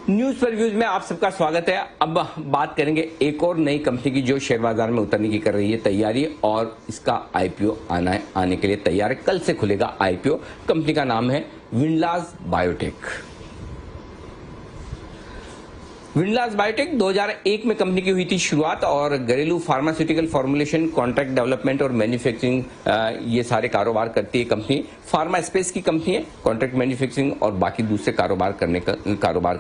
News पर views में आप सबका स्वागत है। अब बात करेंगे एक और नई कंपनी की जो शेयर बाजार में उतरने की कर रही है तैयारी और इसका आईपीओ आने के लिए तैयार है। कल से खुलेगा आईपीओ। कंपनी का नाम है विनलास बायोटेक। विनलास बायोटेक 2001 में कंपनी की हुई थी शुरुआत और घरेलू फार्मास्यूटिकल फॉर्मुलेशन, कॉन्ट्रैक्ट डेवलपमेंट और मैन्युफैक्चरिंग ये सारे कारोबार करती है कंपनी। फार्मा स्पेस की कंपनी है, कॉन्ट्रैक्ट मैन्युफैक्चरिंग और बाकी दूसरे कारोबार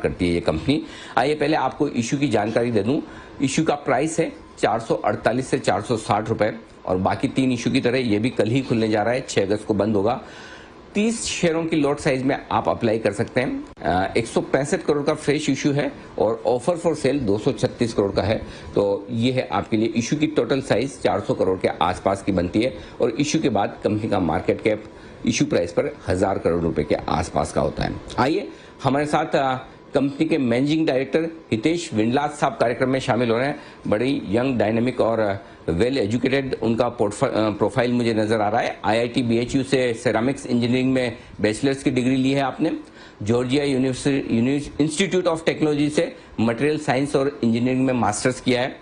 करती है ये कंपनी। आइए पहले आपको इशू की जानकारी दे दूं। इशू का प्राइस है 448 से 460 रुपए और बाकी 3 इशू की तरह ये भी कल ही खुलने जा रहा है, 6 अगस्त को बंद होगा। 30 शेयरों की लॉट साइज में आप अप्लाई कर सकते हैं। 165 करोड़ का फ्रेश इशू है और ऑफर फॉर सेल 236 करोड़ का है। तो ये है आपके लिए इशू की टोटल साइज 400 करोड़ के आसपास की बनती है और इशू के बाद कंपनी का मार्केट कैप इशू प्राइस पर 1000 करोड़ रुपए के आसपास का होता है। आइए हमारे साथ कंपनी के मैनेजिंग डायरेक्टर हितेश विनलास साहब कार्यक्रम में शामिल हो रहे हैं। बड़ी यंग, डायनेमिक और वेल एजुकेटेड उनका प्रोफाइल मुझे नजर आ रहा है। आईआईटी बीएचयू से सेरामिक्स इंजीनियरिंग में बैचलर्स की डिग्री ली है आपने। जॉर्जिया इंस्टीट्यूट ऑफ टेक्नोलॉजी से मटेरियल साइंस और इंजीनियरिंग में मास्टर्स किया है।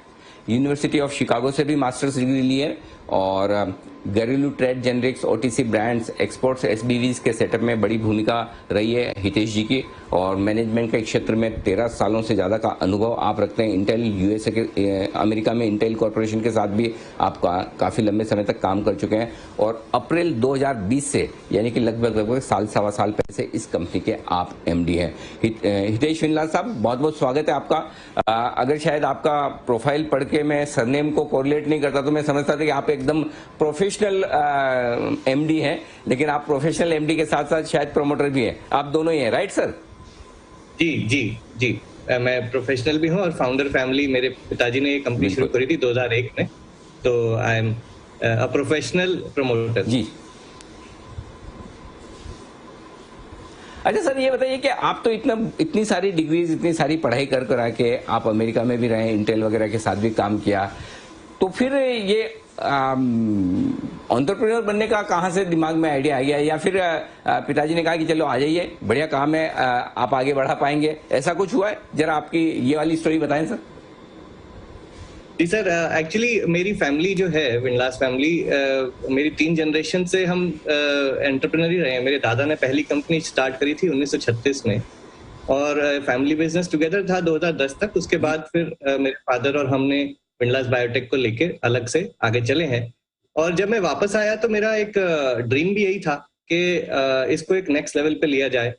यूनिवर्सिटी ऑफ शिकागो से भी मास्टर्स डिग्री ली है और घरेलू trade, generics, OTC brands, exports, SBUs के सेटअप में बड़ी भूमिका रही है हितेश जी की और मैनेजमेंट के क्षेत्र में 13 सालों से ज्यादा का अनुभव आप रखते हैं। इंटेल यूएसए के अमेरिका में इंटेल कॉर्पोरेशन के साथ भी आप काफी लंबे समय तक काम कर चुके हैं और अप्रैल 2020 से यानी कि लगभग साल सवा साल पहले से इस कंपनी के आप एमडी हैं। हितेश विनलास साहब, बहुत बहुत स्वागत है आपका। अगर शायद आपका प्रोफाइल पढ़ के मैं सरनेम को कोरिलेट नहीं करता तो मैं समझता था कि आप एकदम प्रोफेशनल एमडी हैं, लेकिन आप प्रोफेशनल एमडी के साथ साथ शायद प्रमोटर भी हैं। आप दोनों ही हैं, राइट सर? जी जी जी, मैं प्रोफेशनल भी हूं और फाउंडर फैमिली, मेरे पिताजी ने ये कंपनी शुरू करी थी 2001 में, तो I am a professional promoter. जी। अच्छा सर, ये बताइए कि आप तो इतनी सारी डिग्रीज, इतनी सारी पढ़ाई कर आके आप अमेरिका में भी रहे, इंटेल वगैरह के साथ भी काम किया, तो फिर ये एंटरप्रेन्योर बनने का कहाँ से दिमाग में आइडिया आ गया? या फिर पिताजी ने कहा कि चलो आ जाइए, बढ़िया काम है, आप आगे बढ़ा पाएंगे, ऐसा कुछ हुआ है? जरा आपकी ये वाली स्टोरी बताएं सर। जी सर, एक्चुअली मेरी फैमिली जो है, विनलास फैमिली, मेरी 3 जनरेशन से हम एंटरप्रेन्योर ही रहे हैं। मेरे दादा ने पहली कंपनी स्टार्ट करी थी 1936 में और फैमिली बिजनेस टुगेदर था 2010 तक। उसके बाद फिर मेरे फादर और हमने विनलास बायोटेक को लेके अलग से आगे चले हैं। और जब मैं वापस आया तो मेरा एक ड्रीम भी यही था कि इसको एक नेक्स्ट लेवल पे लिया जाए।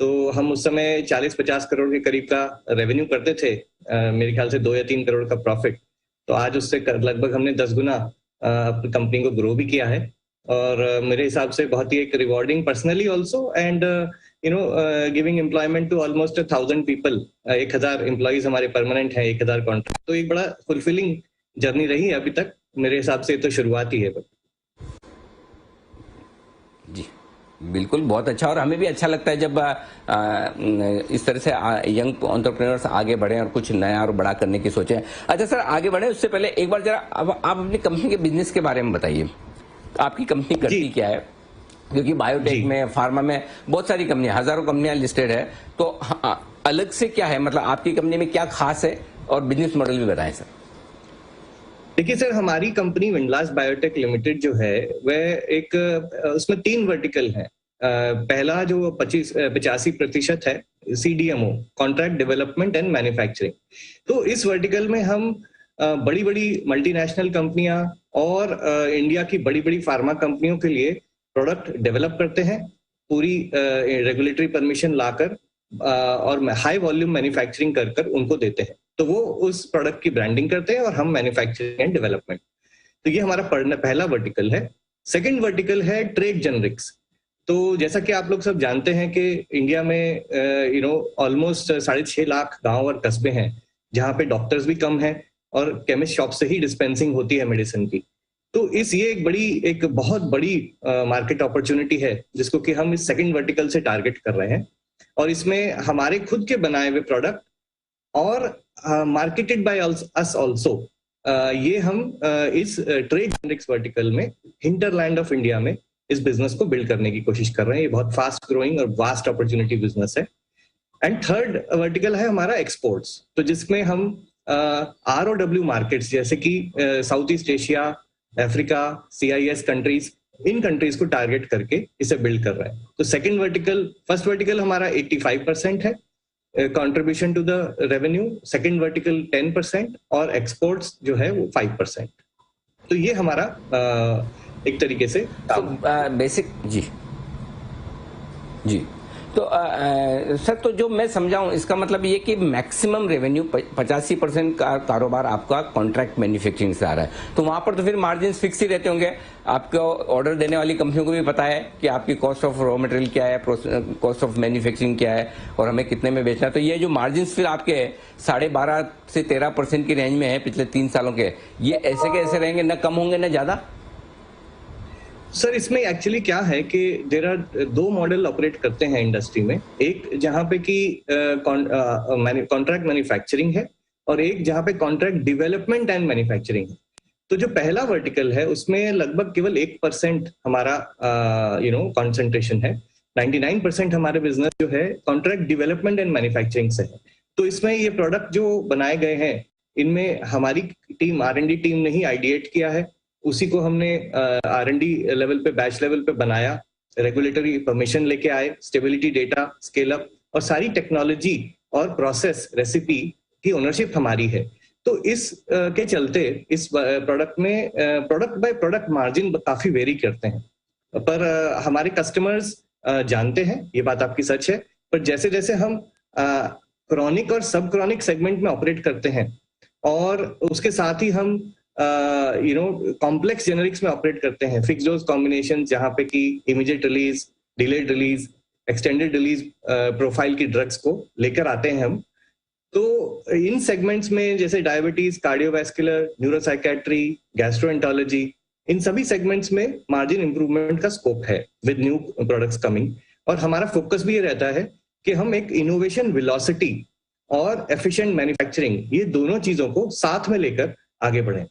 तो हम उस समय 40-50 करोड़ के करीब का रेवेन्यू करते थे, मेरे ख्याल से 2 या 3 करोड़ का प्रॉफिट। तो आज उससे लगभग हमने 10 गुना अपनी कंपनी को ग्रो भी किया है और मेरे हिसाब से बहुत ही एक rewarding personally also and giving employment to almost 1000 people. 1000 employees हमारे परमानेंट हैं, 1000 कॉन्ट्रैक्ट। तो एक बड़ा फुलफिलिंग जर्नी रही है अभी तक। मेरे हिसाब से तो शुरुआत ही है। जी बिल्कुल, बहुत अच्छा। और हमें भी अच्छा लगता है जब इस तरह से यंग एंटरप्रेन्योर्स आगे बढ़े और कुछ नया और बड़ा करने की सोचें। अच्छा सर, आगे बढ़े उससे पहले एक बार जरा अब आप अपनी कंपनी के बिजनेस के बारे में बताइए। आपकी कंपनी करती क्या है? क्योंकि बायोटेक में, फार्मा में बहुत सारी कंपनियां, हजारों कंपनियां लिस्टेड है, तो अलग से क्या है, मतलब आपकी कंपनी में क्या खास है और बिजनेस मॉडल भी बताएं सर। देखिए सर, हमारी कंपनी विनलास बायोटेक लिमिटेड जो है वह एक उसमें 3 वर्टिकल है। पहला जो 85% है CDMO, contract development and manufacturing. तो इस वर्टिकल में हम बड़ी बड़ी मल्टीनेशनल कंपनियां और इंडिया की बड़ी बड़ी फार्मा कंपनियों के लिए प्रोडक्ट डेवलप करते हैं, पूरी रेगुलेटरी परमिशन लाकर और हाई वॉल्यूम मैन्युफैक्चरिंग कर उनको देते हैं। तो वो उस प्रोडक्ट की ब्रांडिंग करते हैं और हम मैन्युफैक्चरिंग एंड डेवलपमेंट। तो ये हमारा पहला वर्टिकल है। सेकंड वर्टिकल है ट्रेड जेनरिक्स। तो जैसा कि आप लोग सब जानते हैं कि इंडिया में ऑलमोस्ट 6.5 लाख गांव और कस्बे हैं जहां पे डॉक्टर्स भी कम हैं और केमिस्ट शॉप से ही डिस्पेंसिंग होती है मेडिसिन की। तो ये एक बहुत बड़ी मार्केट अपॉर्चुनिटी है जिसको कि हम इस सेकंड वर्टिकल से टारगेट कर रहे हैं और इसमें हमारे खुद के बनाए हुए प्रोडक्ट और मार्केटेड बाय अस आल्सो, ये हम इस ट्रेड जेनरिक्स वर्टिकल में हिंटरलैंड ऑफ इंडिया में इस बिजनेस को बिल्ड करने की कोशिश कर रहे हैं। ये बहुत फास्ट ग्रोइंग और वास्ट अपॉर्चुनिटी बिजनेस है। एंड थर्ड वर्टिकल है हमारा एक्सपोर्ट्स, तो जिसमें हम ROW मार्केट्स जैसे कि south east Asia, Africa, CIS countries, इन कंट्रीज को टारगेट करके इसे बिल्ड कर रहे हैं। तो सेकंड वर्टिकल, फर्स्ट वर्टिकल हमारा 85% है contribution to the revenue, second vertical 10% और एक्सपोर्ट्स जो है वो 5%। तो ये हमारा एक तरीके से बेसिक जी जी। तो सर, तो जो मैं समझाऊं इसका मतलब ये कि मैक्सिमम रेवेन्यू 85% का कारोबार आपका कॉन्ट्रैक्ट मैन्युफैक्चरिंग से आ रहा है, तो वहां पर तो फिर मार्जिन फिक्स ही रहते होंगे। आपको ऑर्डर देने वाली कंपनियों को भी पता है कि आपकी कॉस्ट ऑफ रॉ मटेरियल क्या है, कॉस्ट ऑफ मैन्युफैक्चरिंग क्या है और हमें कितने में बेचना है। तो ये जो मार्जिन फिर आपके 12.5 से 13% की रेंज में है पिछले 3 सालों के, ये ऐसे के ऐसे रहेंगे, न कम होंगे न ज्यादा? सर, इसमें एक्चुअली क्या है कि देयर आर 2 मॉडल ऑपरेट करते हैं इंडस्ट्री में। एक जहां पे कि कॉन्ट्रैक्ट मैन्युफैक्चरिंग है और एक जहां पे कॉन्ट्रैक्ट डेवलपमेंट एंड मैन्युफैक्चरिंग है। तो जो पहला वर्टिकल है उसमें लगभग केवल 1% हमारा कॉन्सेंट्रेशन है। 99% हमारे बिजनेस जो है कॉन्ट्रैक्ट डेवलपमेंट एंड मैन्युफैक्चरिंग से है। तो इसमें ये प्रोडक्ट जो बनाए गए हैं इनमें हमारी टीम, R&D टीम ने ही आइडिएट किया है, उसी को हमने R&D लेवल पे, बैच लेवल पे बनाया, रेगुलेटरी परमिशन लेके आए, स्टेबिलिटी डेटा, स्केल अप और सारी टेक्नोलॉजी और प्रोसेस रेसिपी की ओनरशिप हमारी है। तो इस के चलते इस प्रोडक्ट में प्रोडक्ट बाय प्रोडक्ट मार्जिन काफी वेरी करते हैं, पर हमारे कस्टमर्स जानते हैं, ये बात आपकी सच है। पर जैसे जैसे हम क्रॉनिक और सब क्रॉनिक सेगमेंट में ऑपरेट करते हैं और उसके साथ ही हम कॉम्प्लेक्स जेनरिक्स में ऑपरेट करते हैं, फिक्स डोज कॉम्बिनेशन जहां पे कि immediate release, delayed release, extended release profile की ड्रग्स को लेकर आते हैं हम। तो इन सेगमेंट्स में जैसे डायबिटीज, कार्डियोवैस्कुलर, न्यूरोसाइकेट्री, गैस्ट्रोएंटरोलॉजी, इन सभी सेगमेंट्स में मार्जिन इंप्रूवमेंट का स्कोप है विद न्यू प्रोडक्ट्स कमिंग। और हमारा फोकस भी ये रहता है कि हम एक इनोवेशन वेलोसिटी और एफिशिएंट मैन्युफैक्चरिंग, ये दोनों चीजों को साथ में लेकर आगे बढ़े।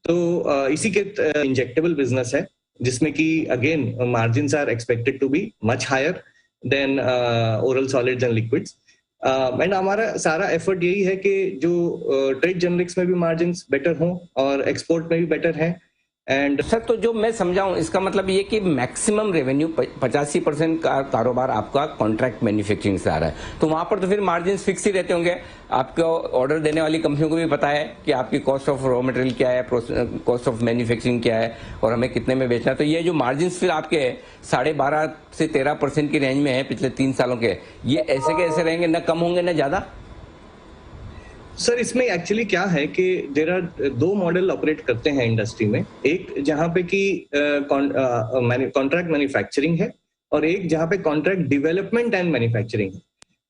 तो इसी के इंजेक्टेबल बिजनेस है जिसमें कि again margins are expected to be much higher than oral solids and liquids. And हमारा सारा एफर्ट यही है कि जो ट्रेड जेनरिक्स में भी मार्जिन्स बेटर हों और एक्सपोर्ट में भी बेटर हैं। एंड सर, तो जो मैं समझाऊं इसका मतलब ये कि मैक्सिमम रेवेन्यू 85% का कारोबार आपका कॉन्ट्रैक्ट मैन्युफैक्चरिंग से आ रहा है, तो वहां पर तो फिर मार्जिन फिक्स ही रहते होंगे। आपको ऑर्डर देने वाली कंपनियों को भी पता है कि आपकी कॉस्ट ऑफ रॉ मटेरियल क्या है, कॉस्ट ऑफ मैन्युफैक्चरिंग क्या है और हमें कितने में बेचना है। तो ये जो मार्जिन फिर आपके 12.5 से 13% की रेंज में है पिछले 3 सालों के, ये ऐसे के ऐसे रहेंगे, न कम होंगे न ज्यादा? सर, इसमें एक्चुअली क्या है कि देयर आर 2 मॉडल ऑपरेट करते हैं इंडस्ट्री में। एक जहां पे कि कॉन्ट्रैक्ट मैन्युफैक्चरिंग है और एक जहां पे कॉन्ट्रैक्ट डेवलपमेंट एंड मैन्युफैक्चरिंग है।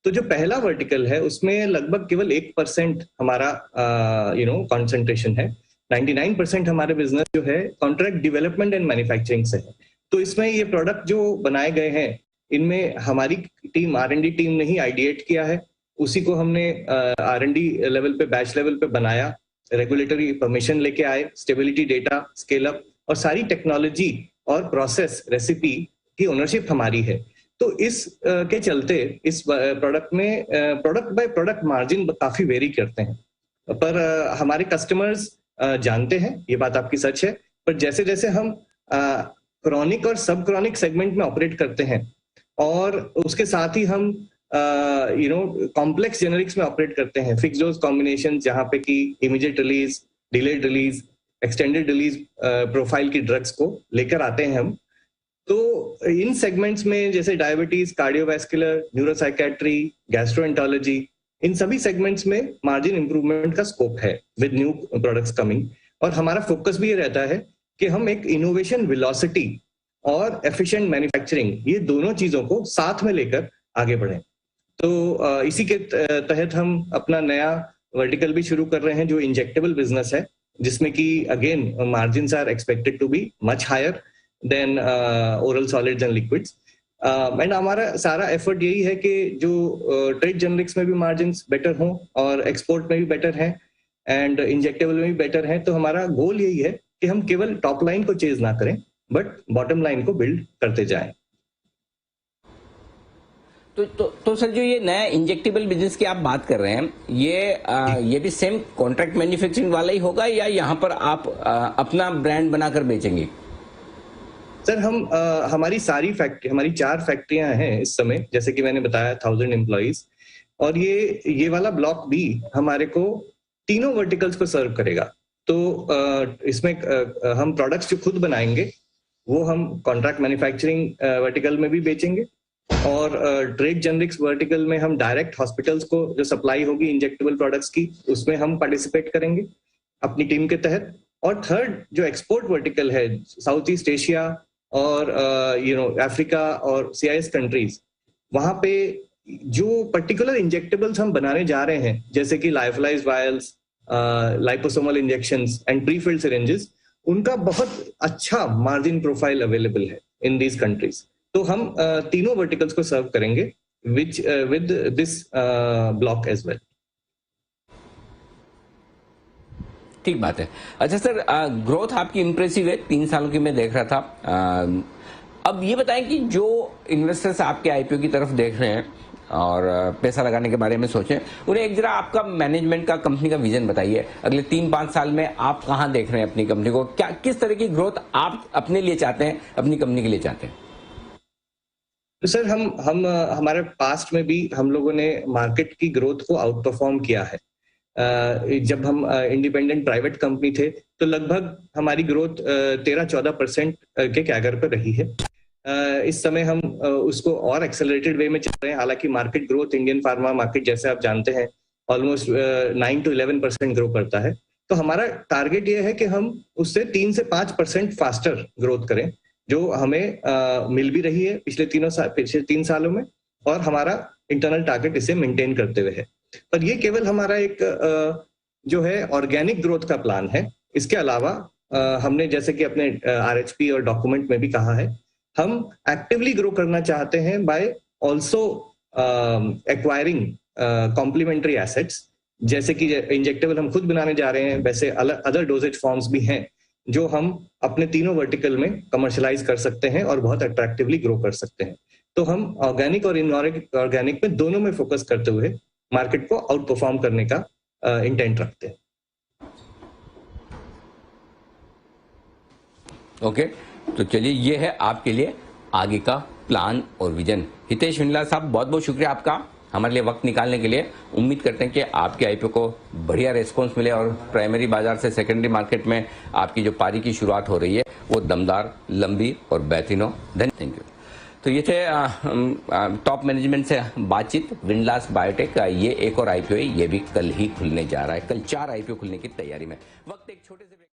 तो जो पहला वर्टिकल है उसमें लगभग केवल 1% हमारा कॉन्सेंट्रेशन है। 99% हमारे बिजनेस जो है कॉन्ट्रैक्ट डेवलपमेंट एंड मैन्युफैक्चरिंग से है। तो इसमें ये प्रोडक्ट जो बनाए गए हैं इनमें हमारी टीम, R&D टीम ने ही आइडिएट किया है, उसी को हमने R&D लेवल पे, बैच लेवल पे बनाया, रेगुलेटरी परमिशन लेके आए, स्टेबिलिटी डेटा, स्केल अप और सारी टेक्नोलॉजी और प्रोसेस रेसिपी की ओनरशिप हमारी है। तो इस के चलते इस प्रोडक्ट में प्रोडक्ट बाय प्रोडक्ट मार्जिन काफी वेरी करते हैं, पर हमारे कस्टमर्स जानते हैं, ये बात आपकी सच है। पर जैसे जैसे हम क्रॉनिक और सब क्रॉनिक सेगमेंट में ऑपरेट करते हैं और उसके साथ ही हम कॉम्प्लेक्स जेनरिक्स में ऑपरेट करते हैं, फिक्स डोज कॉम्बिनेशन जहां पे कि immediate release, delayed release, extended release profile की ड्रग्स को लेकर आते हैं हम। तो इन सेगमेंट्स में जैसे डायबिटीज, कार्डियोवैस्कुलर, न्यूरोसाइकेट्री, गैस्ट्रोएंटरोलॉजी, इन सभी सेगमेंट्स में मार्जिन इंप्रूवमेंट का स्कोप है विद न्यू प्रोडक्ट्स कमिंग। और हमारा फोकस भी ये रहता है कि हम एक इनोवेशन वेलोसिटी और एफिशिएंट मैन्युफैक्चरिंग, ये दोनों चीजों को साथ में लेकर आगे बढ़े। तो इसी के तहत हम अपना नया वर्टिकल भी शुरू कर रहे हैं जो इंजेक्टेबल बिजनेस है, जिसमें कि again margins are expected to be much higher than oral solids and liquids. And हमारा सारा एफर्ट यही है कि जो ट्रेड जेनरिक्स में भी मार्जिन्स बेटर हों और एक्सपोर्ट में भी बेटर हैं एंड इंजेक्टेबल में भी बेटर हैं। तो हमारा गोल यही है कि हम केवल टॉप लाइन को चेज ना करें बट बॉटम लाइन को बिल्ड करते जाएं। तो सर जो ये नया इंजेक्टेबल बिजनेस की आप बात कर रहे हैं, ये भी सेम कॉन्ट्रैक्ट मैन्युफैक्चरिंग वाला ही होगा या यहाँ पर आप अपना ब्रांड बनाकर बेचेंगे? सर हमारी सारी फैक्ट्री, हमारी 4 फैक्ट्रियां हैं इस समय, जैसे कि मैंने बताया 1000 एम्प्लॉइज, और ये वाला ब्लॉक भी हमारे को तीनों वर्टिकल्स को सर्व करेगा। तो इसमें हम प्रोडक्ट्स जो खुद बनाएंगे वो हम कॉन्ट्रैक्ट मैन्युफैक्चरिंग वर्टिकल में भी बेचेंगे, और ट्रेड जेनरिक्स वर्टिकल में हम डायरेक्ट हॉस्पिटल्स को जो सप्लाई होगी इंजेक्टेबल प्रोडक्ट्स की, उसमें हम पार्टिसिपेट करेंगे अपनी टीम के तहत। और थर्ड जो एक्सपोर्ट वर्टिकल है, साउथ ईस्ट एशिया और अफ्रीका और CIS कंट्रीज, वहां पे जो पर्टिकुलर इंजेक्टेबल्स हम बनाने जा रहे हैं, जैसे कि lyophilized vials, liposomal injections and prefilled syringes, उनका बहुत अच्छा मार्जिन प्रोफाइल अवेलेबल है इन दीज कंट्रीज। तो हम तीनों वर्टिकल्स को सर्व करेंगे with this block as well. ठीक बात है। अच्छा सर, ग्रोथ आपकी इंप्रेसिव है, 3 सालों की मैं देख रहा था। अब ये बताएं कि जो इन्वेस्टर्स आपके IPO की तरफ देख रहे हैं और पैसा लगाने के बारे में सोचें, उन्हें एक जरा आपका मैनेजमेंट का, कंपनी का विजन बताइए। अगले 3-5 साल में आप कहां देख रहे हैं अपनी कंपनी को? क्या किस तरह की ग्रोथ आप अपने लिए चाहते हैं, अपनी कंपनी के लिए चाहते हैं? तो सर हम हमारे पास्ट में भी हम लोगों ने मार्केट की ग्रोथ को आउट परफॉर्म किया है। जब हम इंडिपेंडेंट प्राइवेट कंपनी थे तो लगभग हमारी ग्रोथ 13-14% के कैगर पर रही है। इस समय हम उसको और एक्सेलरेटेड वे में चल रहे हैं। हालांकि market growth, Indian pharma market जैसे आप जानते हैं, ऑलमोस्ट 9-11% ग्रो करता है। तो हमारा टारगेट ये है कि हम उससे 3 से 5% फास्टर ग्रोथ करें, जो हमें मिल भी रही है पिछले 3 सालों में, और हमारा इंटरनल टारगेट इसे मेंटेन करते हुए है। पर ये केवल हमारा एक जो है ऑर्गेनिक ग्रोथ का प्लान है। इसके अलावा हमने जैसे कि अपने RHP और डॉक्यूमेंट में भी कहा है, हम एक्टिवली ग्रो करना चाहते हैं by also acquiring complementary assets. जैसे कि इंजेक्टेबल हम खुद बनाने जा रहे हैं, वैसे अदर डोजेज फॉर्म्स भी हैं जो हम अपने तीनों वर्टिकल में कमर्शलाइज कर सकते हैं और बहुत अट्रैक्टिवली ग्रो कर सकते हैं। तो हम ऑर्गेनिक और इनऑर्गेनिक में दोनों में फोकस करते हुए मार्केट को आउट परफॉर्म करने का इंटेंट रखते हैं। ओके, तो चलिए ये है आपके लिए आगे का प्लान और विजन। हितेश विंडला साहब, बहुत बहुत शुक्रिया आपका हमारे लिए वक्त निकालने के लिए। उम्मीद करते हैं कि आपके IPO को बढ़िया रेस्पॉन्स मिले और प्राइमरी बाजार से सेकेंडरी मार्केट में आपकी जो पारी की शुरुआत हो रही है वो दमदार, लंबी और बेहतरीन हो। Thank you. तो ये थे टॉप मैनेजमेंट से बातचीत। विंडलास बायोटेक ये एक और IPO है, ये भी कल ही खुलने जा रहा है। कल 4 IPO खुलने की तैयारी में। वक्त एक छोटे से